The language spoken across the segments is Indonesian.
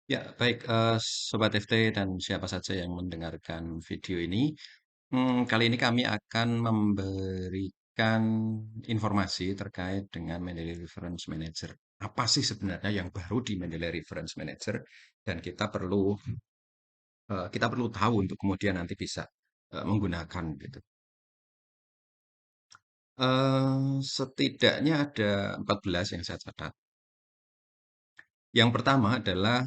Ya, baik, Sobat FT dan siapa saja yang mendengarkan video ini. Kali ini kami akan memberikan informasi terkait dengan Mendeley Reference Manager. Apa sih sebenarnya yang baru di Mendeley Reference Manager dan kita perlu tahu untuk kemudian nanti bisa menggunakan gitu. Setidaknya ada 14 yang saya catat. Yang pertama adalah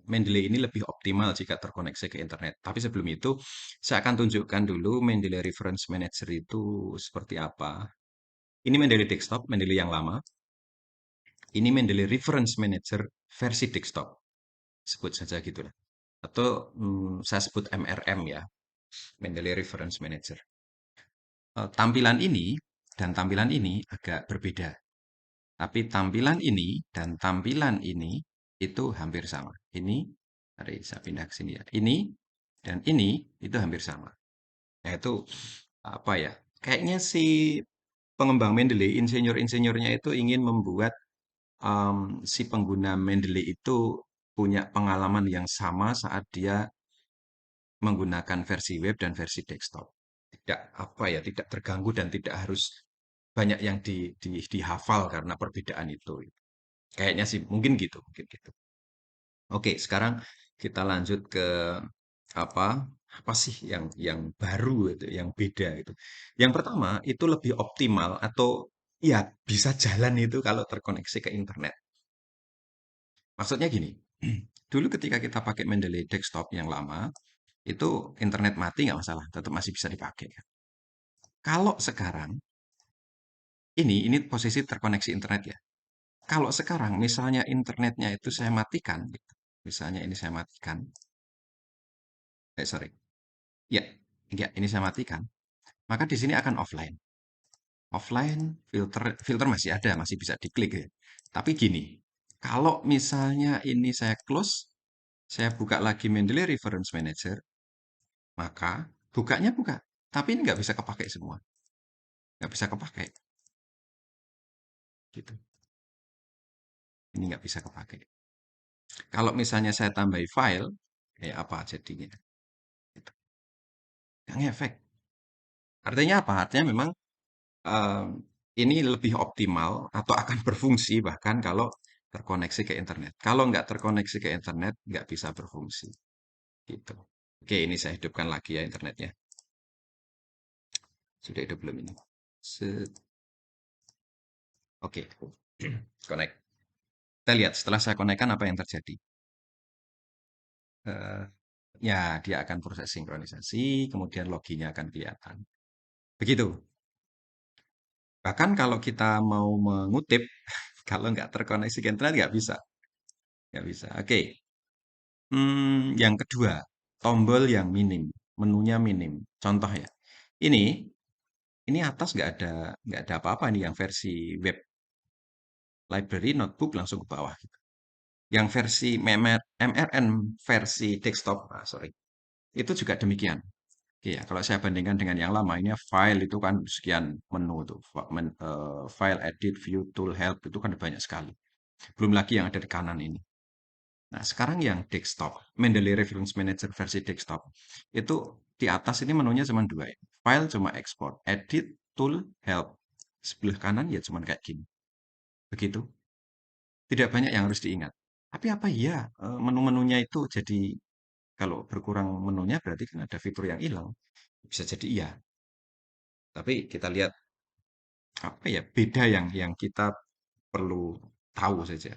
Mendeley ini lebih optimal jika terkoneksi ke internet. Tapi sebelum itu, saya akan tunjukkan dulu Mendeley Reference Manager itu seperti apa. Ini Mendeley Desktop, Mendeley yang lama. Ini Mendeley Reference Manager versi desktop. Sebut saja gitulah. Atau saya sebut MRM ya, Mendeley Reference Manager. Tampilan ini dan tampilan ini agak berbeda. Tapi tampilan ini dan tampilan ini itu hampir sama. Ini, mari saya pindah ke sini ya. Ini dan ini itu hampir sama. Nah itu apa ya? Kayaknya si pengembang Mendeley, insinyur-insinyurnya itu ingin membuat si pengguna Mendeley itu punya pengalaman yang sama saat dia menggunakan versi web dan versi desktop. Tidak apa ya, tidak terganggu dan tidak harus banyak yang dihafal karena perbedaan itu. Kayaknya sih mungkin gitu, mungkin gitu. Oke, sekarang kita lanjut ke apa? Apa sih yang baru itu, yang beda itu? Yang pertama itu lebih optimal atau ya bisa jalan itu kalau terkoneksi ke internet. Maksudnya gini, dulu ketika kita pakai Mendeley desktop yang lama, itu internet mati nggak masalah, tetap masih bisa dipakai. Kalau sekarang ini posisi terkoneksi internet ya. Kalau sekarang misalnya internetnya itu saya matikan, gitu. Misalnya ini saya matikan, sorry, ya, ya ini saya matikan, maka di sini akan offline. Offline, filter masih ada, masih bisa diklik ya. Tapi gini, kalau misalnya ini saya close, saya buka lagi Mendeley Reference Manager, maka bukanya buka. Tapi ini nggak bisa kepakai semua. Nggak bisa kepakai. Gitu. Ini nggak bisa kepakai. Kalau misalnya saya tambahi file, kayak apa jadinya? Gitu. Nggak ngefek. Artinya apa? Artinya memang Eee, ini lebih optimal atau akan berfungsi bahkan kalau terkoneksi ke internet. Kalau nggak terkoneksi ke internet, nggak bisa berfungsi, gitu. Oke, ini saya hidupkan lagi ya internetnya. Sudah hidup belum ini? Set, oke, connect. Kita lihat setelah saya konekkan apa yang terjadi. Eee, ya, dia akan proses sinkronisasi, kemudian loginya akan kelihatan. Begitu. Bahkan kalau kita mau mengutip, kalau nggak terkoneksi ke internet nggak bisa, nggak bisa. Oke. Yang kedua, tombol yang minim, menunya minim. Contoh ya, ini ini atas nggak ada apa-apa nih yang versi web library notebook langsung ke bawah gitu. Yang versi MRN versi desktop, sorry, itu juga demikian. Oke ya, kalau saya bandingkan dengan yang lama, ini file itu kan sekian menu tuh, file edit, view, tool, help itu kan banyak sekali. Belum lagi yang ada di kanan ini. Nah, sekarang yang desktop, Mendeley Reference Manager versi desktop, itu di atas ini menunya cuma dua ya. File cuma export, edit, tool, help. Sebelah kanan ya cuma kayak gini. Begitu. Tidak banyak yang harus diingat. Tapi apa iya menu-menunya itu jadi kalau berkurang menunya berarti kan ada fitur yang hilang. Bisa jadi iya. Tapi kita lihat apa ya beda yang kita perlu tahu saja.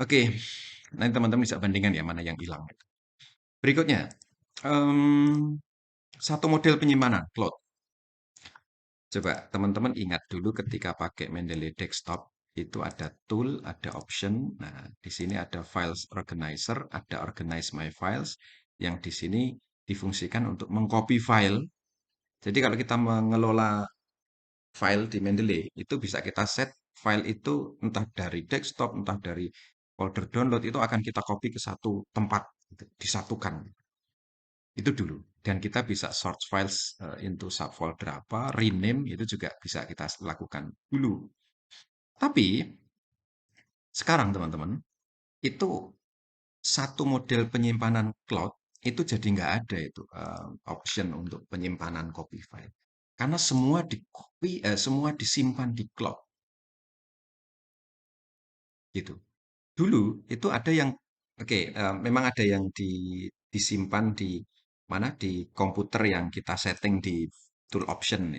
Oke, nanti teman-teman bisa bandingkan ya mana yang hilang. Berikutnya, em, satu model penyimpanan, cloud. Coba teman-teman ingat dulu ketika pakai Mendeley Desktop, itu ada tool, ada option. Nah, di sini ada files organizer, ada organize my files, yang di sini difungsikan untuk mengcopy file. Jadi kalau kita mengelola file di Mendeley, itu bisa kita set file itu entah dari desktop, entah dari folder download, itu akan kita copy ke satu tempat, gitu, disatukan. Itu dulu. Dan kita bisa search files into subfolder apa, rename itu juga bisa kita lakukan dulu. Tapi Sekarang teman-teman, itu satu model penyimpanan cloud itu jadi nggak ada itu option untuk penyimpanan copy file. Karena semua di copy, semua disimpan di cloud gitu. Dulu itu ada yang oke, memang ada yang disimpan di mana di komputer yang kita setting di tool option.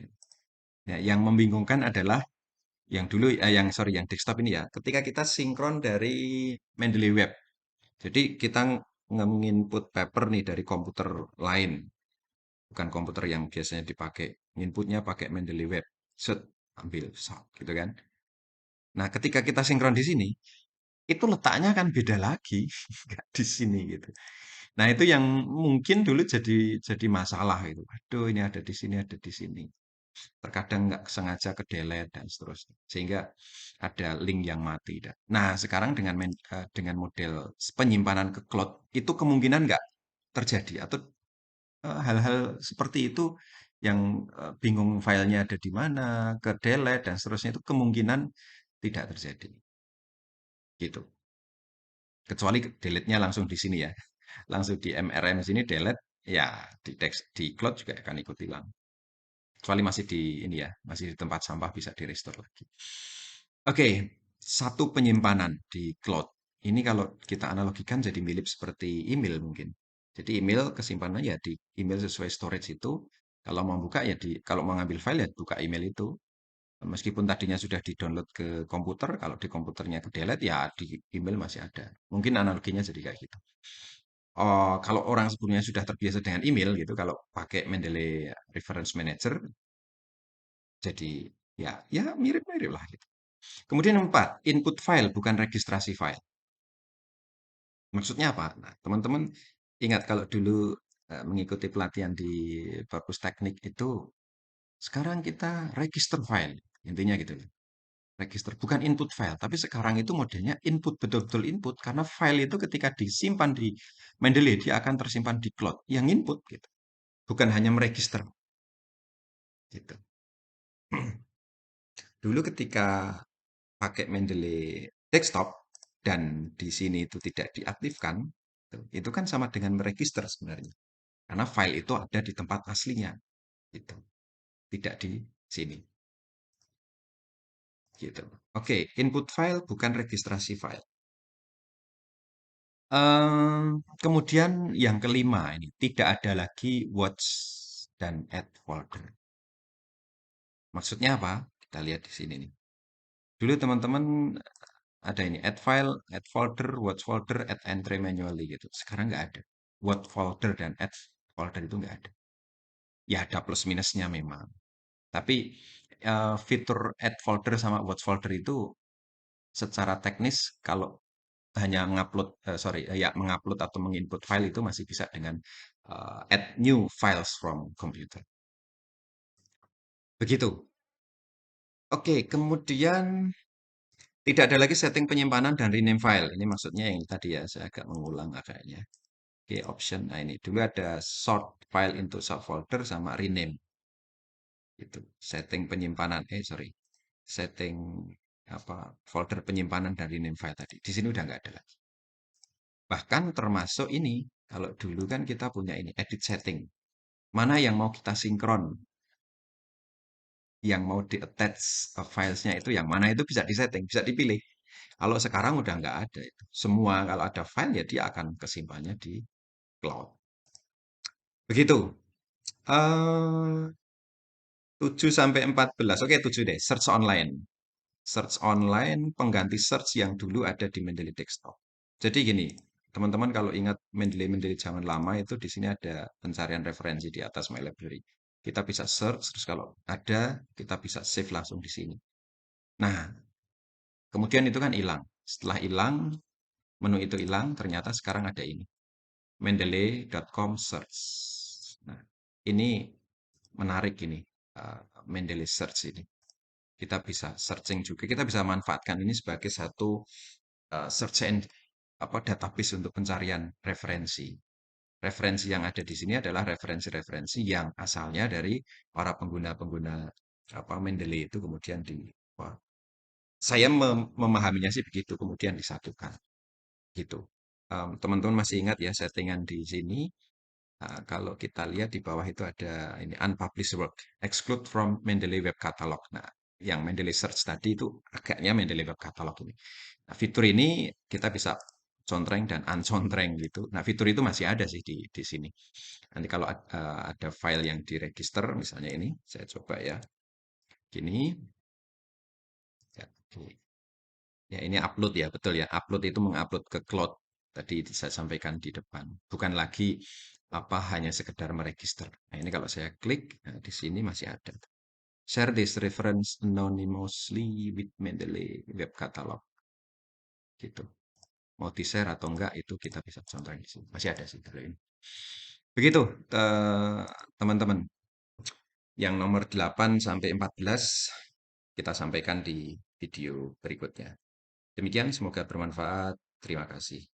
Ya, yang membingungkan adalah yang dulu, yang sorry, yang desktop ini ya. Ketika kita sinkron dari Mendeley Web, jadi kita nge-input paper nih dari komputer lain, bukan komputer yang biasanya dipakai. Inputnya pakai Mendeley Web, set, ambil, sok, gitu kan. Nah, ketika kita sinkron di sini, itu letaknya kan beda lagi, nggak di sini gitu. Nah, itu yang mungkin dulu jadi masalah gitu. Aduh, ini ada di sini, ada di sini. Terkadang nggak sengaja ke delete dan seterusnya. Sehingga ada link yang mati. Nah, sekarang dengan model penyimpanan ke cloud, itu kemungkinan nggak terjadi. Atau hal-hal seperti itu yang bingung filenya ada di mana, ke delete dan seterusnya itu kemungkinan tidak terjadi. Gitu. Kecuali delete-nya langsung di sini ya. Langsung di MRM sini delete, ya di cloud juga akan ikut hilang. Kecuali masih di ini ya, masih di tempat sampah bisa di restore lagi. Oke, satu penyimpanan di cloud. Ini kalau kita analogikan jadi mirip seperti email mungkin. Jadi email kesimpanannya ya di email sesuai storage itu. Kalau mau buka ya kalau mau ngambil file ya buka email itu. Meskipun tadinya sudah di-download ke komputer, kalau di komputernya ke delete ya di email masih ada. Mungkin analoginya jadi kayak gitu. Oh, kalau orang sebelumnya sudah terbiasa dengan email gitu, kalau pakai Mendeley Reference Manager, jadi ya mirip-mirip lah gitu. Kemudian 4, input file bukan registrasi file. Maksudnya apa? Nah, teman-teman ingat kalau dulu mengikuti pelatihan di Perpus Teknik itu, sekarang kita register file. Intinya gitu loh. Register bukan input file, tapi sekarang itu modelnya input, betul-betul input karena file itu ketika disimpan di Mendeley dia akan tersimpan di cloud yang input gitu. Bukan hanya meregister gitu. Dulu ketika pakai Mendeley desktop dan di sini itu tidak diaktifkan, itu kan sama dengan meregister sebenarnya. Karena file itu ada di tempat aslinya, gitu. Tidak di sini, gitu. Oke, input file bukan registrasi file. Kemudian yang kelima ini, tidak ada lagi watch dan add folder. Maksudnya apa? Kita lihat di sini nih. Dulu teman-teman ada ini, add file, add folder, watch folder, add entry manually gitu. Sekarang nggak ada. Watch folder dan add folder itu nggak ada. Ya ada plus minusnya memang. Tapi fitur add folder sama watch folder itu secara teknis kalau hanya mengupload atau menginput file itu masih bisa dengan add new files from computer. Begitu. Oke, kemudian tidak ada lagi setting penyimpanan dan rename file. Ini maksudnya yang tadi ya, saya agak mengulang agaknya. Oke, option. Nah ini dulu ada sort file into subfolder sama rename. Itu setting penyimpanan. Sorry, setting apa folder penyimpanan dan rename file tadi. Di sini udah nggak ada lagi. Bahkan termasuk ini, kalau dulu kan kita punya ini edit setting. Mana yang mau kita sinkron, yang mau di-attach filesnya itu yang mana itu bisa disetting, bisa dipilih. Kalau sekarang udah nggak ada itu. Semua kalau ada file ya dia akan kesimpannya di cloud. Begitu. Eh 7 sampai 14. Oke, 7 deh. Search online. Search online pengganti search yang dulu ada di Mendeley Desktop. Jadi gini, teman-teman kalau ingat Mendeley zaman lama itu di sini ada pencarian referensi di atas My Library. Kita bisa search, terus kalau ada kita bisa save langsung di sini. Nah, kemudian itu kan hilang. Setelah hilang, menu itu hilang, ternyata sekarang ada ini. Mendeley.com search. Nah, ini menarik ini. Mendeley search ini. Kita bisa searching juga. Kita bisa manfaatkan ini sebagai satu search and apa database untuk pencarian referensi. Referensi yang ada di sini adalah referensi-referensi yang asalnya dari para pengguna-pengguna apa Mendeley itu kemudian Saya memahaminya sih begitu, kemudian disatukan gitu. Teman-teman masih ingat ya settingan di sini. Kalau kita lihat di bawah itu ada ini unpublished work, exclude from Mendeley Web Catalog. Nah, yang Mendeley Search tadi itu agaknya Mendeley Web Catalog ini. Nah, fitur ini kita bisa contreng dan uncontreng gitu. Nah, fitur itu masih ada sih di sini. Nanti kalau ada file yang diregister, misalnya ini, saya coba ya, gini, ya, ya ini upload ya, betul ya. Upload itu mengupload ke cloud. Tadi saya sampaikan di depan. Bukan lagi apa hanya sekedar meregister. Nah, ini kalau saya klik, nah, di sini masih ada. Share this reference anonymously with Mendeley Web Catalog. Gitu. Mau di-share atau enggak, itu kita bisa contohin di sini. Masih ada sih kalau ini. Begitu, eh, teman-teman. Yang nomor 8 sampai 14 kita sampaikan di video berikutnya. Demikian, semoga bermanfaat. Terima kasih.